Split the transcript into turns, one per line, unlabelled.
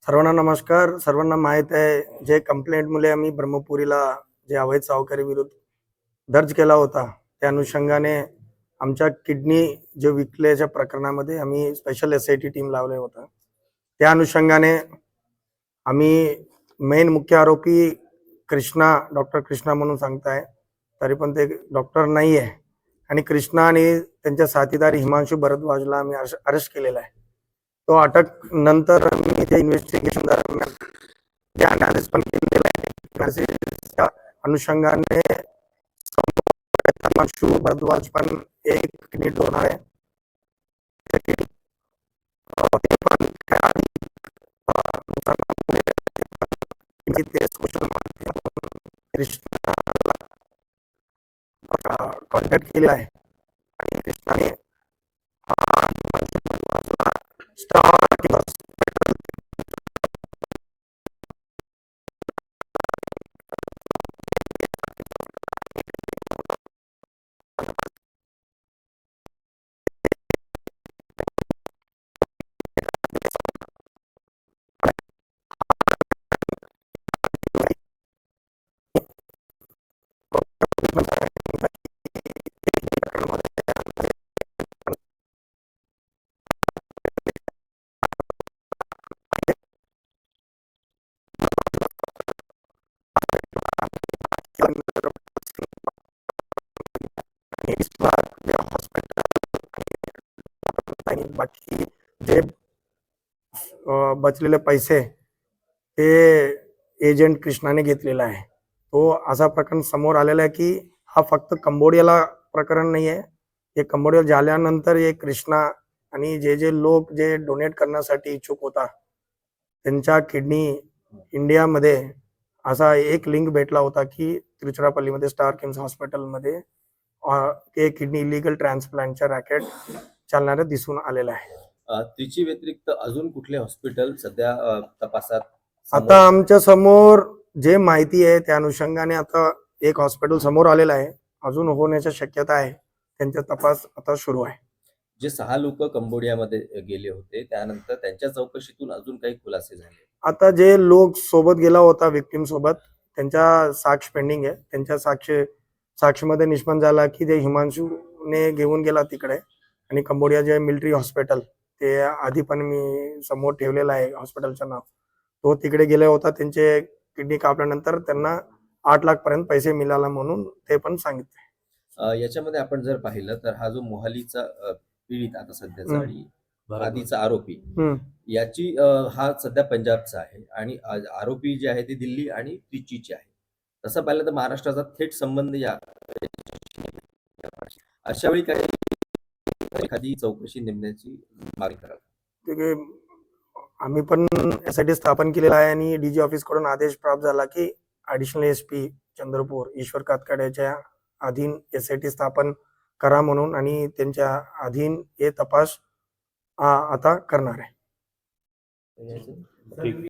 सर्वांना नमस्कार. सर्वांना माहित आहे जे कंप्लेंट मुले आम्ही ब्रह्मपुरीला जे अवैध सावकारी विरुद्ध दर्ज केला होता त्या अनुषंगाने आमच्या किडनी जे विकल्याच्या प्रकरणामध्ये आम्ही स्पेशल एसआयटी टीम लावले होता. त्या अनुषंगाने आम्ही मेन मुख्य आरोपी डॉक्टर कृष्णा म्हणून सांगताय, तरी पण ते डॉक्टर नाही आहे आणि कृष्णा आणि त्यांच्या साथीदार हिमांशू भरद्वाजला आम्ही अरेस्ट केलेला आहे. तो अटक नंतर आम्ही त्या इन्व्हेस्टिगेशन दरम्यान त्या अनालिसिस पण केलेला आहे. अनालिसिसच्या अनुषंगाने हिमांशू भरद्वाज पण एक किडनी डोनर आहे. ते पण कृष्णाला कॉन्टॅक्ट केलेला आहे आणि कृष्णाने स्टार किंवा बाकी जे बचलेले पैसे ते एजंट कृष्णाने घेतलेला आहे. तो असा प्रकरण समोर आलेला आहे की हा फक्त कंबोडियाला प्रकरण नाही आहे. हे कंबोडिया झाल्यानंतर हे कृष्णा आणि जे लोक जे डोनेट करण्यासाठी इच्छुक होता त्यांच्या किडनी इंडियामध्ये असा एक लिंक भेटला होता की तिरुचिरापल्लीमध्ये स्टार किम्स हॉस्पिटलमध्ये ते किडनी इलिगल ट्रान्सप्लांटच्या रॅकेट चालणारे दिसून आलेलं आहे.
त्रिची व्यतिरिक्त अजून कुठले हॉस्पिटल सध्या तपासात?
आता आमच्या समोर जे माहिती आहे त्या अनुषंगाने आता एक हॉस्पिटल समोर आलेलं आहे. अजून होण्याची शक्यता आहे. त्यांचा तपास आता सुरू आहे.
जे 6 लोक कंबोडियामध्ये गेले होते त्यानंतर त्यांच्या चौकशीतून अजून काही खुलासे झाले?
आता जे लोक सोबत गेला होता विक्टिम सोबत त्यांच्या साक्ष पेंडिंग आहे. त्यांच्या साक्षीमध्ये निष्पन्न झाला की जे हिमांशूने घेऊन गेला तिकडे आणि कंबोडिया जे मिलिटरी हॉस्पिटल ते आधी पण मी समोर ठेवलेलं आहे हॉस्पिटलचं नाव. तो तिकडे गेला होता. त्यांचे किडनी कापल्यानंतर त्यांना 8 लाख पर्यंत पैसे मिळाला म्हणून ते पण सांगितले.
याच्यामध्ये आपण जर पाहिलं तर हा जो मोहालीचा पीडित आता सध्याचा आणि आधीचा आरोपी याची हा सध्या पंजाबचा आहे आणि आरोपी जे आहे ते दिल्ली आणि त्रिचीचे आहे. तसं पाहिलं तर महाराष्ट्राचा थेट संबंध या अशा वेळी काही एखादी चौकशी नेमण्याची मागणी कराल?
आम्ही पण एसआयटी स्थापन केलेला आहे आणि डीजी ऑफिस कडून आदेश प्राप्त झाला की ऍडिशनल एसपी चंद्रपूर ईश्वर कातकाड्याच्या अधीन एसआयटी स्थापन करा म्हणून आणि त्यांच्या अधीन हे तपास आता करणार आहे.